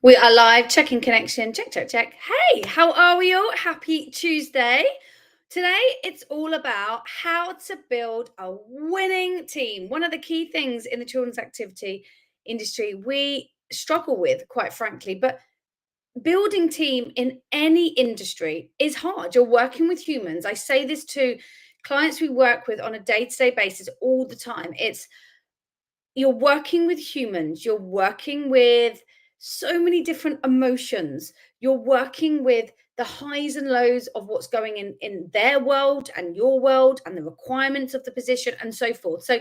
We are live, checking connection, check, check, check. Hey, how are we all? Happy Tuesday. Today, it's all about how to build a winning team. One of the key things in the children's activity industry we struggle with, quite frankly, but building team in any industry is hard. You're working with humans. I say this to clients we work with on a day-to-day basis all the time. You're working with humans, you're working with so many different emotions, you're working with the highs and lows of what's going in their world and your world and the requirements of the position and so forth. So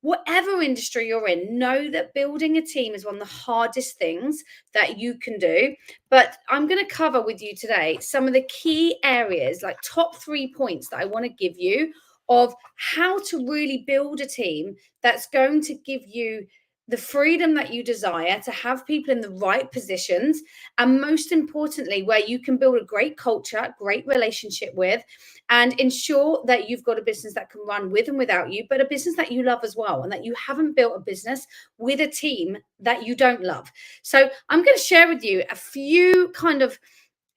whatever industry you're in, know that building a team is one of the hardest things that you can do. But I'm going to cover with you today some of the key areas, like top 3 points that I want to give you of how to really build a team that's going to give you the freedom that you desire to have people in the right positions, and most importantly, where you can build a great culture, great relationship with, and ensure that you've got a business that can run with and without you, but a business that you love as well, and that you haven't built a business with a team that you don't love. So I'm going to share with you a few kind of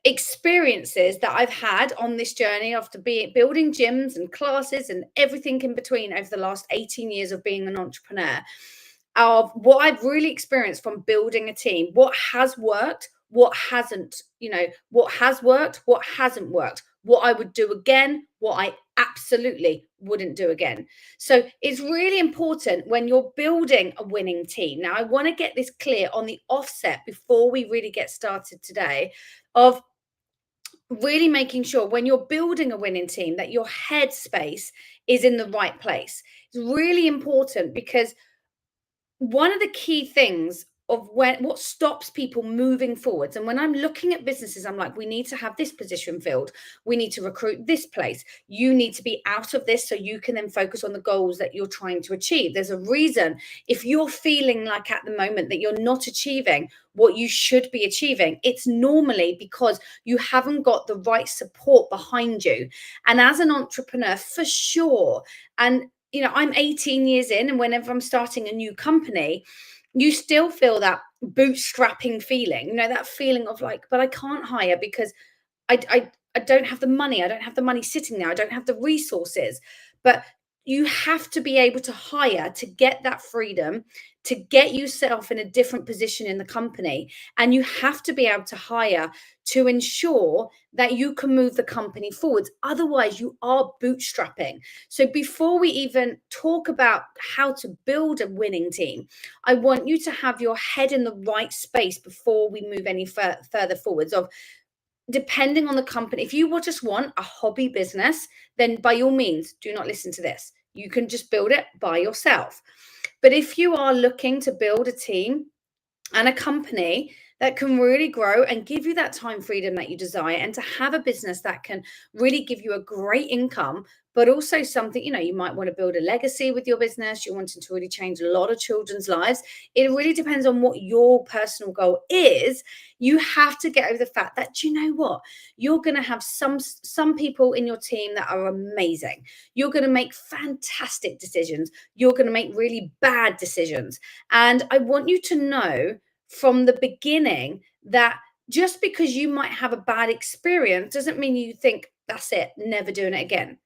experiences that I've had on this journey after building gyms and classes and everything in between over the last 18 years of being an entrepreneur, of what I've really experienced from building a team, what has worked, what hasn't, what has worked, what hasn't worked, what I would do again, what I absolutely wouldn't do again. So it's really important when you're building a winning team. Now, I want to get this clear on the offset before we really get started today, of really making sure when you're building a winning team that your headspace is in the right place. It's really important, because one of the key things of what stops people moving forwards, and when I'm looking at businesses, I'm like, we need to have this position filled, we need to recruit this place, you need to be out of this so you can then focus on the goals that you're trying to achieve. There's a reason if you're feeling like at the moment that you're not achieving what you should be achieving, it's normally because you haven't got the right support behind you. And as an entrepreneur, for sure, and I'm 18 years in, and whenever I'm starting a new company, you still feel that bootstrapping feeling, that feeling of like, but I can't hire because I don't have the money. I don't have the money sitting there. I don't have the resources. But you have to be able to hire to get that freedom, to get yourself in a different position in the company. And you have to be able to hire to ensure that you can move the company forwards. Otherwise, you are bootstrapping. So before we even talk about how to build a winning team, I want you to have your head in the right space before we move any further forwards. Of depending on the company, if you will just want a hobby business, then by all means, do not listen to this. You can just build it by yourself. But if you are looking to build a team and a company that can really grow and give you that time freedom that you desire, and to have a business that can really give you a great income, but also something, you might want to build a legacy with your business, you're wanting to really change a lot of children's lives. It really depends on what your personal goal is. You have to get over the fact that, you know what, you're going to have some people in your team that are amazing. You're going to make fantastic decisions. You're going to make really bad decisions. And I want you to know from the beginning that just because you might have a bad experience doesn't mean you think that's it, never doing it again.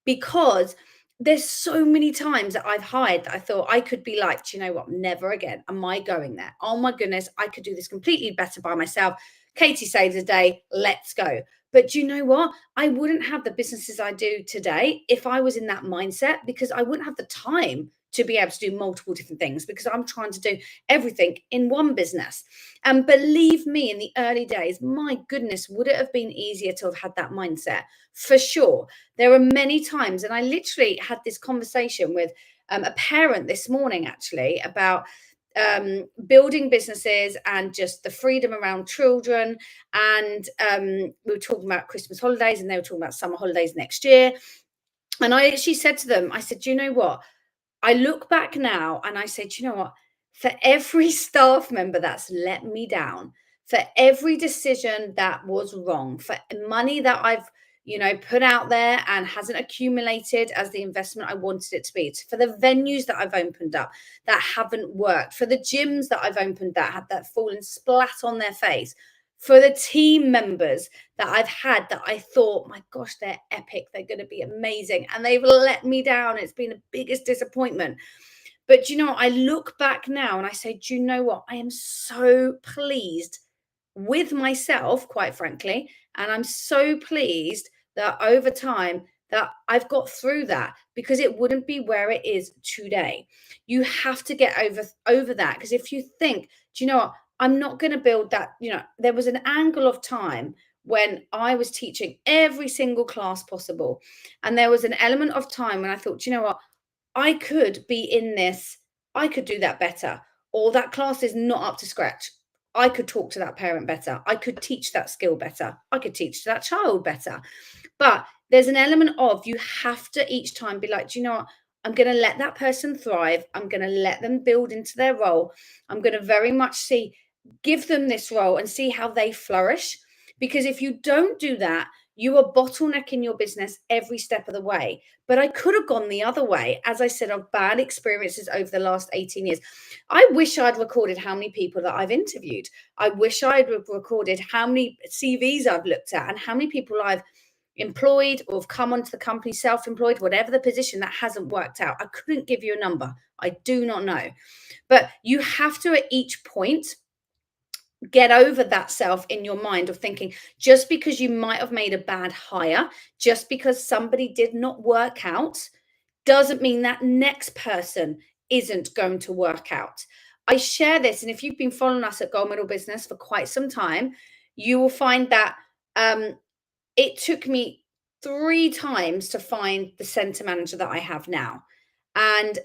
Because there's so many times that I've hired that I thought I could be like, do you know what, never again am I going there. Oh my goodness, I could do this completely better by myself. Katie saves the day, let's go. But do you know what, I wouldn't have the businesses I do today if I was in that mindset, because I wouldn't have the time to be able to do multiple different things, because I'm trying to do everything in one business. And believe me, in the early days, my goodness, would it have been easier to have had that mindset? For sure. There are many times, and I literally had this conversation with a parent this morning, actually, about building businesses and just the freedom around children. And we were talking about Christmas holidays, and they were talking about summer holidays next year. And I actually said to them, I said, do you know what? I look back now and I say, do you know what? For every staff member that's let me down, for every decision that was wrong, for money that I've, put out there and hasn't accumulated as the investment I wanted it to be. It's for the venues that I've opened up that haven't worked, for the gyms that I've opened that had that fallen splat on their face, for the team members that I've had that I thought, my gosh, they're epic, they're going to be amazing, and they've let me down. It's been the biggest disappointment. But I look back now and I say, do you know what? I am so pleased with myself, quite frankly. And I'm so pleased that over time that I've got through that, because it wouldn't be where it is today. You have to get over that, because if you think, do you know what? I'm not going to build that. There was an angle of time when I was teaching every single class possible. And there was an element of time when I thought, do you know what? I could be in this, I could do that better, or that class is not up to scratch. I could talk to that parent better. I could teach that skill better. I could teach that child better. But there's an element of, you have to each time be like, do you know what? I'm going to let that person thrive. I'm going to let them build into their role. I'm going to very much give them this role and see how they flourish. Because if you don't do that, you are bottlenecking your business every step of the way. But I could have gone the other way, as I said, of bad experiences over the last 18 years. I wish I'd recorded how many people that I've interviewed. I wish I'd recorded how many CVs I've looked at and how many people I've employed or have come onto the company, self-employed, whatever the position, that hasn't worked out. I couldn't give you a number. I do not know. But you have to, at each point, get over that self in your mind of thinking, just because you might have made a bad hire, just because somebody did not work out, doesn't mean that next person isn't going to work out. I share this, and if you've been following us at Gold Medal Business for quite some time, you will find that it took me 3 times to find the center manager that I have now. And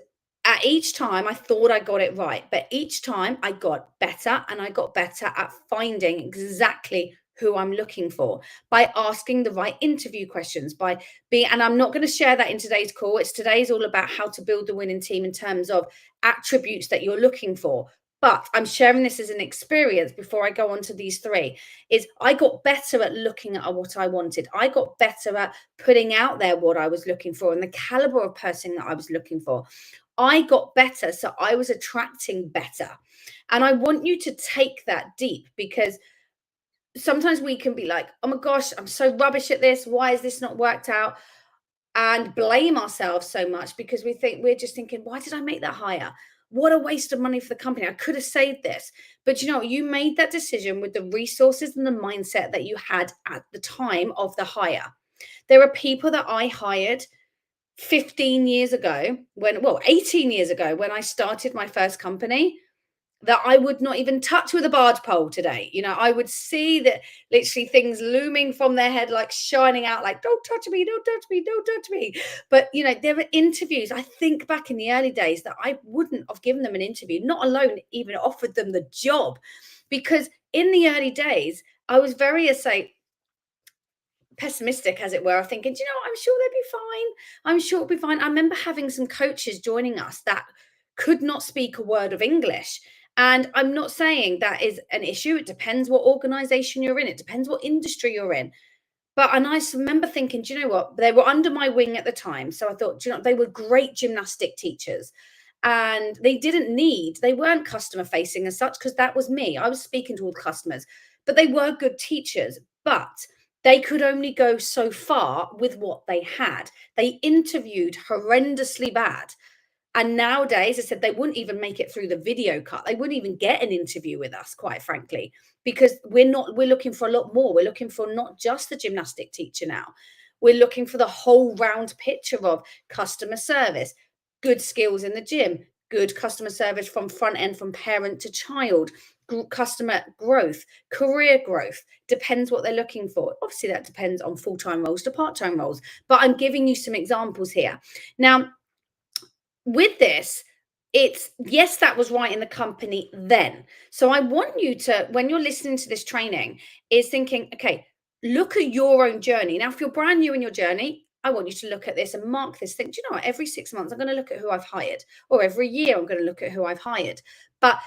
at each time, I thought I got it right, but each time I got better, and I got better at finding exactly who I'm looking for by asking the right interview questions, and I'm not going to share that in today's call. Today's all about how to build the winning team in terms of attributes that you're looking for. But I'm sharing this as an experience before I go on to these 3, is I got better at looking at what I wanted. I got better at putting out there what I was looking for and the caliber of person that I was looking for. I got better, so I was attracting better. And I want you to take that deep, because sometimes we can be like, oh my gosh, I'm so rubbish at this. Why is this not worked out? And blame ourselves so much because we're just thinking, why did I make that hire? What a waste of money for the company. I could have saved this. But you made that decision with the resources and the mindset that you had at the time of the hire. There are people that I hired 15 years ago, 18 years ago, when I started my first company, that I would not even touch with a barge pole today. I would see that literally things looming from their head, like shining out, like, don't touch me, don't touch me, don't touch me. But, there were interviews. I think back in the early days that I wouldn't have given them an interview, not alone even offered them the job. Because in the early days, I was very, pessimistic, as it were, thinking, I'm sure they'll be fine. I'm sure it'll be fine. I remember having some coaches joining us that could not speak a word of English. And I'm not saying that is an issue. It depends what organization you're in. It depends what industry you're in. And I remember thinking, do you know what? They were under my wing at the time. So I thought, they were great gymnastic teachers. And they weren't customer facing as such, because that was me. I was speaking to all the customers, but they were good teachers. But they could only go so far with what they had. They interviewed horrendously bad. And nowadays, I said, they wouldn't even make it through the video cut. They wouldn't even get an interview with us, quite frankly, because we're looking for a lot more. We're looking for not just the gymnastic teacher now. We're looking for the whole round picture of customer service, good skills in the gym, good customer service from front end, from parent to child, customer growth, career growth. Depends what they're looking for. Obviously, that depends on full-time roles to part-time roles. But I'm giving you some examples here. Now, with this, yes, that was right in the company then. So I want you to, when you're listening to this training, is thinking, okay, look at your own journey. Now, if you're brand new in your journey, I want you to look at this and mark this. Think, do you know what? Every 6 months, I'm going to look at who I've hired, or every year, I'm going to look at who I've hired. But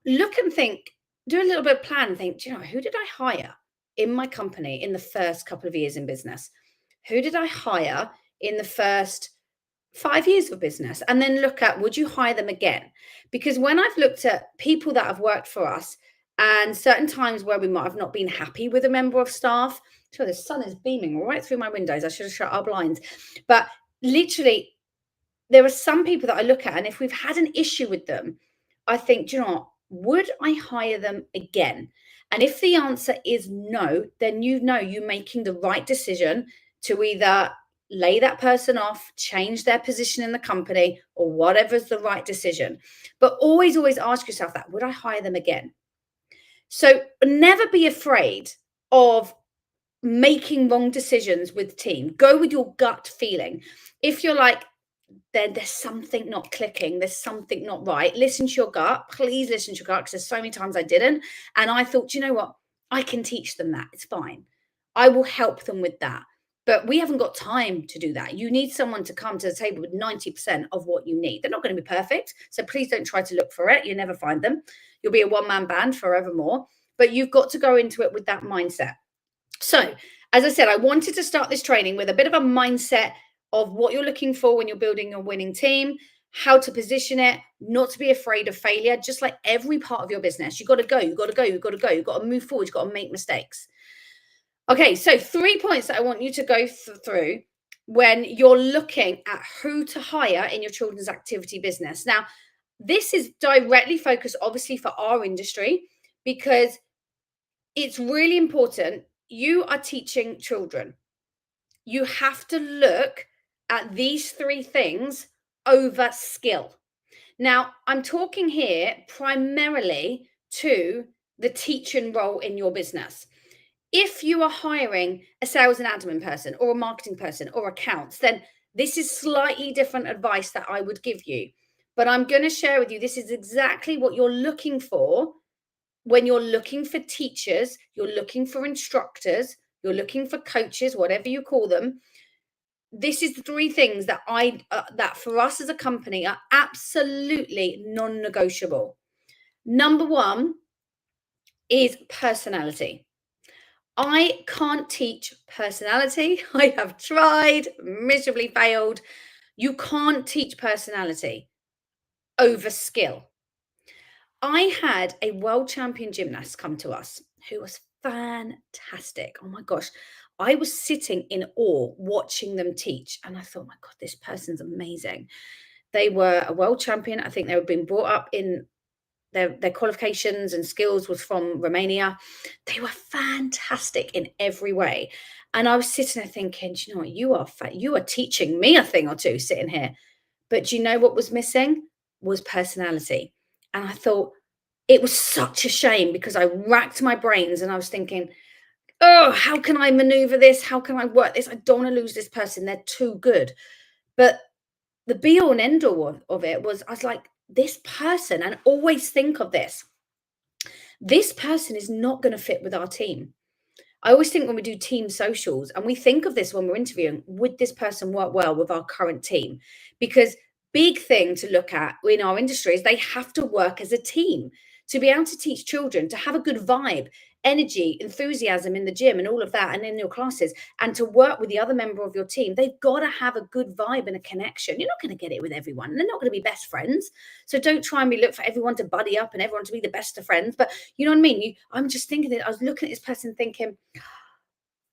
look and think, do a little bit of plan and think, do you know, who did I hire in my company in the first couple of years in business? who did I hire in the first 5 years of business? And then look at, would you hire them again? Because when I've looked at people that have worked for us and certain times where we might have not been happy with a member of staff, sure, the sun is beaming right through my windows. I should have shut our blinds. But literally, there are some people that I look at, and if we've had an issue with them, I think, do you know what? Would I hire them again? And if the answer is no, then you know you're making the right decision to either lay that person off, change their position in the company, or whatever's the right decision. But always, always ask yourself that, would I hire them again? So never be afraid of making wrong decisions with team. Go with your gut feeling. If you're like, there's something not clicking, there's something not right, listen to your gut. Please listen to your gut, because there's so many times I didn't. And I thought, you know what? I can teach them that. It's fine. I will help them with that. But we haven't got time to do that. You need someone to come to the table with 90% of what you need. They're not going to be perfect. So please don't try to look for it. You never find them. You'll be a one-man band forevermore. But you've got to go into it with that mindset. So, as I said, I wanted to start this training with a bit of a mindset of what you're looking for when you're building a winning team, how to position it, not to be afraid of failure, just like every part of your business. You've got to go, you've got to go, you've got to go, you've got to move forward, you've got to make mistakes. Okay, so 3 points that I want you to go through when you're looking at who to hire in your children's activity business. Now, this is directly focused, obviously, for our industry, because it's really important. You are teaching children. You have to look at these 3 things over skill. Now, I'm talking here primarily to the teaching role in your business. If you are hiring a sales and admin person or a marketing person or accounts, then this is slightly different advice that I would give you. But I'm going to share with you, this is exactly what you're looking for when you're looking for teachers, you're looking for instructors, you're looking for coaches, whatever you call them. This is the 3 things that that for us as a company are absolutely non-negotiable. Number 1 is personality. I can't teach personality. I have tried, miserably failed. You can't teach personality over skill. I had a world champion gymnast come to us who was fantastic. Oh my gosh. I was sitting in awe watching them teach. And I thought, my God, this person's amazing. They were a world champion. I think they were being brought up in their qualifications and skills was from Romania. They were fantastic in every way. And I was sitting there thinking, do you know what? You are teaching me a thing or two sitting here. But do you know what was missing? Was personality. And I thought, it was such a shame, because I racked my brains and I was thinking, oh, how can I maneuver this? How can I work this? I don't want to lose this person. They're too good. But the be all and end all of it was, I was like, this person, and always think of this person is not going to fit with our team. I always think when we do team socials, and we think of this when we're interviewing, would this person work well with our current team? Because big thing to look at in our industry is they have to work as a team to be able to teach children to have a good vibe, energy, enthusiasm in the gym and all of that, and in your classes, and to work with the other member of your team. They've got to have a good vibe and a connection. You're not going to get it with everyone. They're not going to be best friends. So don't try and look for everyone to buddy up and everyone to be the best of friends. But you know what I mean? I'm just thinking that I was looking at this person thinking,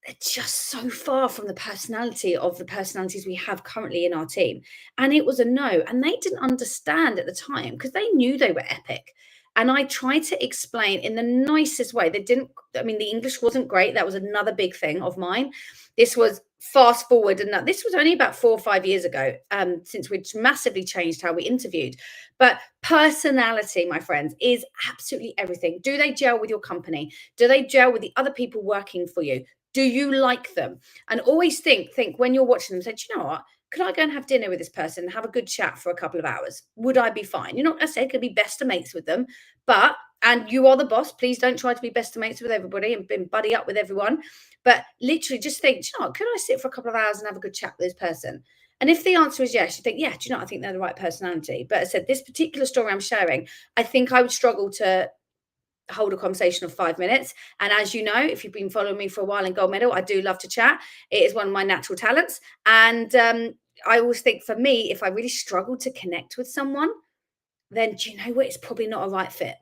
they're just so far from the personality of the personalities we have currently in our team. And it was a no. And they didn't understand at the time, because they knew they were epic. And I tried to explain in the nicest way. They didn't, I mean, the English wasn't great. That was another big thing of mine. This was fast forward. And this was only about 4 or 5 years ago, since we'd massively changed how we interviewed. But personality, my friends, is absolutely everything. Do they gel with your company? Do they gel with the other people working for you? Do you like them? And always think when you're watching them, say, do you know what? Could I go and have dinner with this person and have a good chat for a couple of hours? Would I be fine? You're not going to say could be best of mates with them, but, and you are the boss, please don't try to be best of mates with everybody and buddy up with everyone. But literally just think, do you know what? Could I sit for a couple of hours and have a good chat with this person? And if the answer is yes, you think, yeah, do you know, I think they're the right personality. But I said, this particular story I'm sharing, I think I would struggle to hold a conversation of 5 minutes. And as you know, if you've been following me for a while in Gold Medal, I do love to chat. It is one of my natural talents. And I always think for me, if I really struggle to connect with someone, then do you know what? It's probably not a right fit.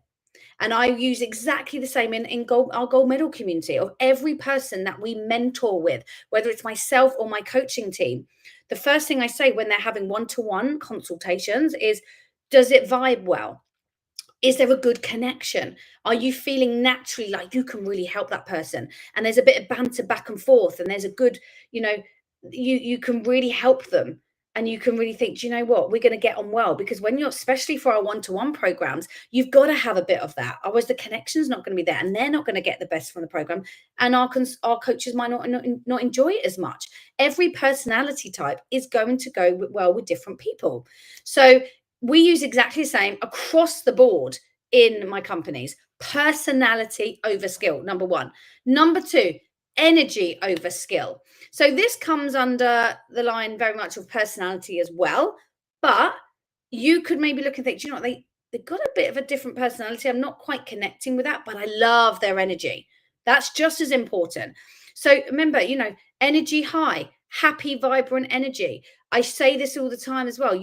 And I use exactly the same in our Gold Medal community of every person that we mentor with, whether it's myself or my coaching team. The first thing I say when they're having one-to-one consultations is, does it vibe well? Is there a good connection? Are you feeling naturally like you can really help that person? And there's a bit of banter back and forth, and there's a good, you know, you can really help them. And you can really think, do you know what? We're going to get on well, because when you're, especially for our one-to-one programs, you've got to have a bit of that. Otherwise, the connection's not going to be there, and they're not going to get the best from the program. And our coaches might not enjoy it as much. Every personality type is going to go well with different people. So we use exactly the same across the board in my companies. Personality over skill, number one. Number two, energy over skill. So this comes under the line very much of personality as well. But you could maybe look and think, do you know what, they've got a bit of a different personality. I'm not quite connecting with that, but I love their energy. That's just as important. So remember, energy high, happy, vibrant energy. I say this all the time as well.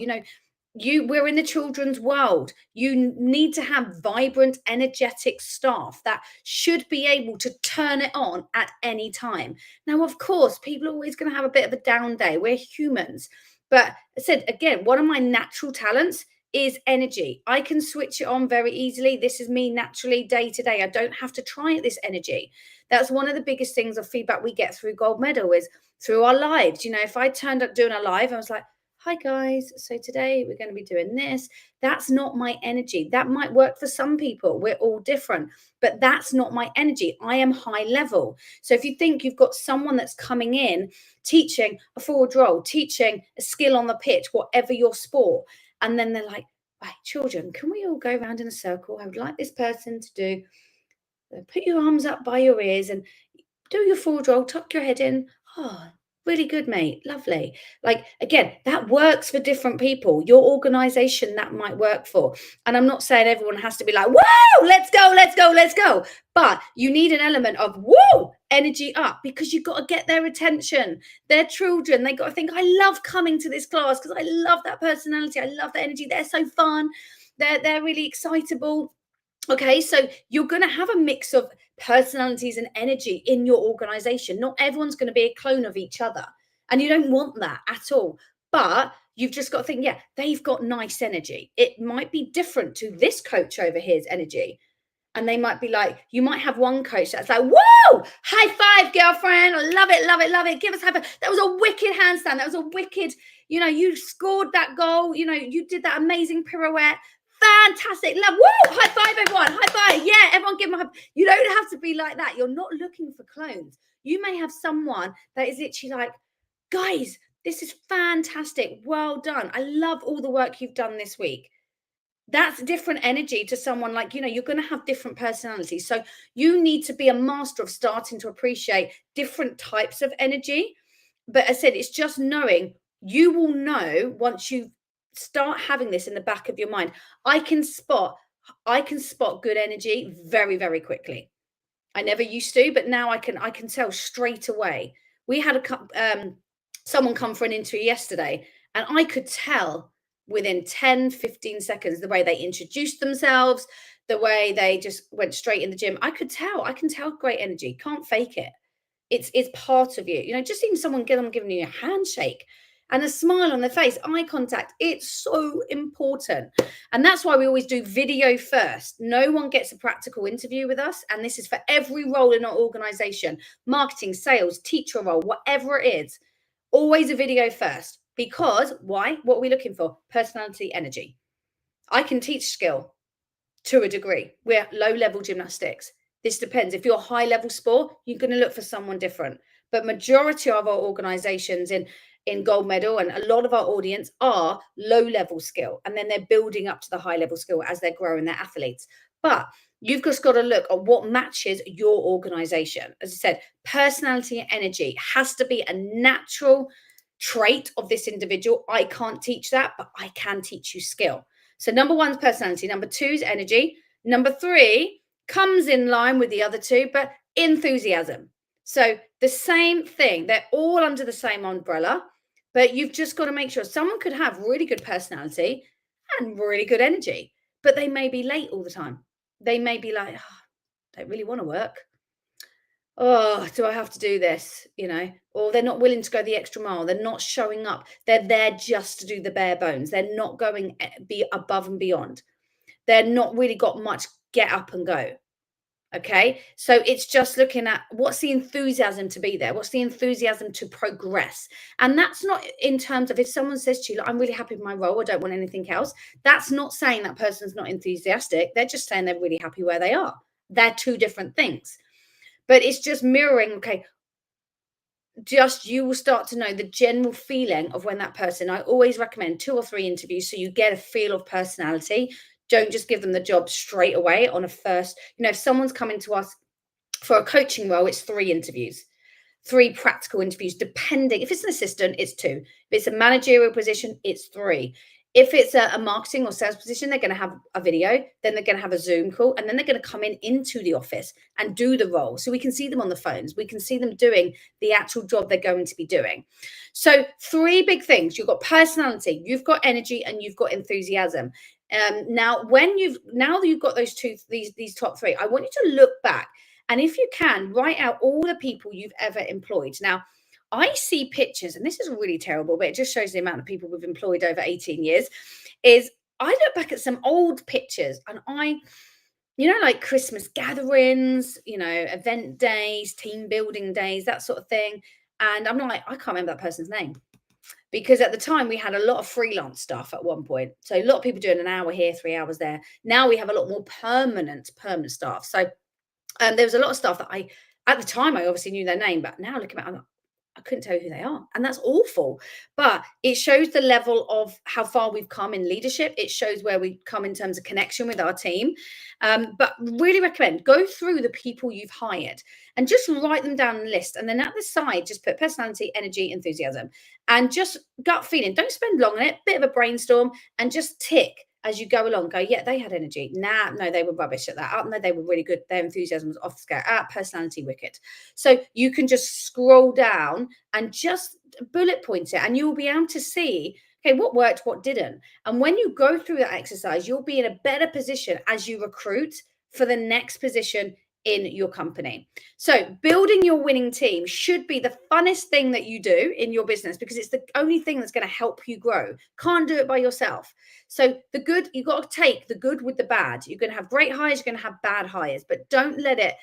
We're in the children's world. You need to have vibrant, energetic staff that should be able to turn it on at any time. Now, of course, people are always going to have a bit of a down day. We're humans. But I said again, one of my natural talents is energy. I can switch it on very easily. This is me naturally day to day. I don't have to try this energy. That's one of the biggest things of feedback we get through Gold Medal is through our lives. If I turned up doing a live, I was like, hi guys, so today we're going to be doing this. That's not my energy. That might work for some people. We're all different, but that's not my energy. I am high level. So if you think you've got someone that's coming in teaching a forward roll, teaching a skill on the pitch, whatever your sport, and then they're like, right, children, can we all go around in a circle? I would like this person to do, put your arms up by your ears and do your forward roll, tuck your head in. Oh, really good, mate. Lovely. Like, again, that works for different people. Your organization, that might work for. And I'm not saying everyone has to be like, whoa, let's go, let's go, let's go. But you need an element of, whoa, energy up, because you've got to get their attention. They're children. They got to think, I love coming to this class because I love that personality. I love that energy. They're so fun. They're really excitable. Okay, so you're going to have a mix of personalities and energy in your organization. Not everyone's going to be a clone of each other. And you don't want that at all. But you've just got to think, yeah, they've got nice energy. It might be different to this coach over here's energy. And they might be like, you might have one coach that's like, whoa, high five, girlfriend. I love it, love it, love it. Give us high five. That was a wicked handstand. That was a wicked, you scored that goal. You did that amazing pirouette. Fantastic. Love. Woo! High five, everyone. High five. Yeah, everyone give them a high. You don't have to be like that. You're not looking for clones. You may have someone that is literally like, guys, this is fantastic. Well done. I love all the work you've done this week. That's different energy to someone like, you're going to have different personalities. So you need to be a master of starting to appreciate different types of energy. But I said, it's just knowing. You will know once you start having this in the back of your mind. I can spot good energy very, very quickly. I never used to, but now I can tell straight away. We had someone come for an interview yesterday, and I could tell within 10, 15 seconds the way they introduced themselves, the way they just went straight in the gym. I can tell great energy. Can't fake it. It's part of you. Just even someone giving you a handshake and a smile on their face, eye contact. It's so important. And that's why we always do video first. No one gets a practical interview with us. And this is for every role in our organization, marketing, sales, teacher role, whatever it is, always a video first. Because why? What are we looking for? Personality, energy. I can teach skill to a degree. We're low-level gymnastics. This depends. If you're a high-level sport, you're going to look for someone different. But majority of our organizations in Gold Medal and a lot of our audience are low-level skill. And then they're building up to the high-level skill as they're growing their athletes. But you've just got to look at what matches your organization. As I said, personality and energy has to be a natural trait of this individual. I can't teach that, but I can teach you skill. So number one is personality. Number two is energy. Number three comes in line with the other two, but enthusiasm. So the same thing, they're all under the same umbrella, but you've just got to make sure someone could have really good personality and really good energy, but they may be late all the time. They may be like, oh, I don't really want to work. Oh, do I have to do this? Or they're not willing to go the extra mile. They're not showing up. They're there just to do the bare bones. They're not going be above and beyond. They're not really got much get up and go. Okay. So it's just looking at what's the enthusiasm to be there? What's the enthusiasm to progress? And that's not in terms of if someone says to you, "Look, I'm really happy with my role. I don't want anything else." That's not saying that person's not enthusiastic. They're just saying they're really happy where they are. They're two different things. But it's just mirroring, okay, just you will start to know the general feeling of when that person. I always recommend 2 or 3 interviews so you get a feel of personality. Don't just give them the job straight away on a first. If someone's coming to us for a coaching role, it's 3 interviews, 3 practical interviews, depending. If it's an assistant, it's 2. If it's a managerial position, it's 3. If it's a marketing or sales position, they're going to have a video, then they're going to have a Zoom call, and then they're going to come into the office and do the role. So we can see them on the phones. We can see them doing the actual job they're going to be doing. So 3 big things. You've got personality, you've got energy, and you've got enthusiasm. Now that you've got these top 3, I want you to look back. And if you can, write out all the people you've ever employed. Now, I see pictures, and this is really terrible, but it just shows the amount of people we've employed over 18 years, is I look back at some old pictures and like Christmas gatherings, event days, team building days, that sort of thing. And I'm like, I can't remember that person's name. Because at the time we had a lot of freelance stuff at one point. So a lot of people doing an hour here, 3 hours there. Now we have a lot more permanent staff. So there was a lot of stuff that at the time, I obviously knew their name, but now looking at it, I couldn't tell you who they are. And that's awful. But it shows the level of how far we've come in leadership. It shows where we've come in terms of connection with our team. But really recommend go through the people you've hired and just write them down on a list. And then at the side, just put personality, energy, enthusiasm, and just gut feeling. Don't spend long on it, bit of a brainstorm, and just tick as you go along. Go, yeah, they had energy. Nah, no, they were rubbish at that. Oh, no, they were really good. Their enthusiasm was off the scale. Personality wicked. So you can just scroll down and just bullet point it, and you will be able to see, okay, what worked, what didn't. And when you go through that exercise, you'll be in a better position as you recruit for the next position in your company. So building your winning team should be the funnest thing that you do in your business, because it's the only thing that's going to help you grow. Can't do it by yourself. So the good, you've got to take the good with the bad. You're going to have great hires, you're going to have bad hires, but don't let it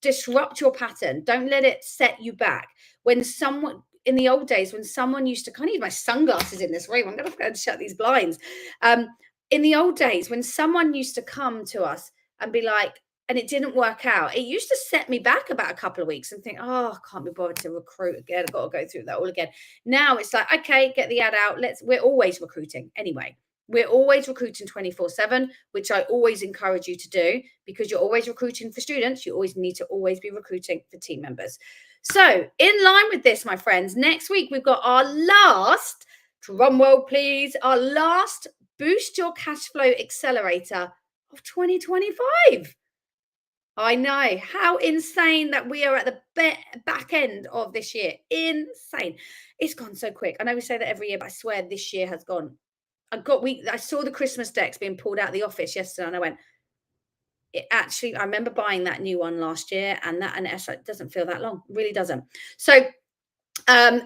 disrupt your pattern. Don't let it set you back. When someone in the old days, when someone used to, can't use my sunglasses in this room, I'm going to have to shut these blinds. In the old days, when someone used to come to us and be like, and it didn't work out, it used to set me back about a couple of weeks and think, oh, I can't be bothered to recruit again. I've got to go through that all again. Now it's like, okay, get the ad out. We're always recruiting anyway. We're always recruiting 24/7, which I always encourage you to do, because you're always recruiting for students. You always need to always be recruiting for team members. So in line with this, my friends, next week we've got our last, drum roll please, our last Boost Your Cash Flow Accelerator of 2025. I know. How insane that we are at the back end of this year. Insane. It's gone so quick. I know we say that every year, but I swear this year has gone. I saw the Christmas decks being pulled out of the office yesterday, and I went, I remember buying that new one last year, and it doesn't feel that long. It really doesn't. So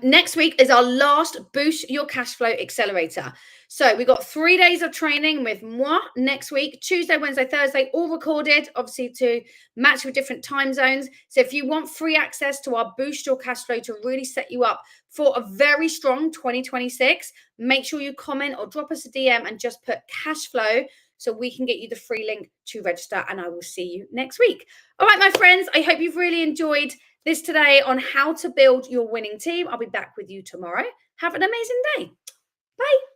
next week is our last Boost Your Cash Flow Accelerator. So we got 3 days of training with moi next week, Tuesday, Wednesday, Thursday, all recorded, obviously to match with different time zones. So if you want free access to our Boost Your Cash Flow to really set you up for a very strong 2026, make sure you comment or drop us a DM and just put cash flow so we can get you the free link to register, and I will see you next week. All right, my friends, I hope you've really enjoyed this today on how to build your winning team. I'll be back with you tomorrow. Have an amazing day. Bye.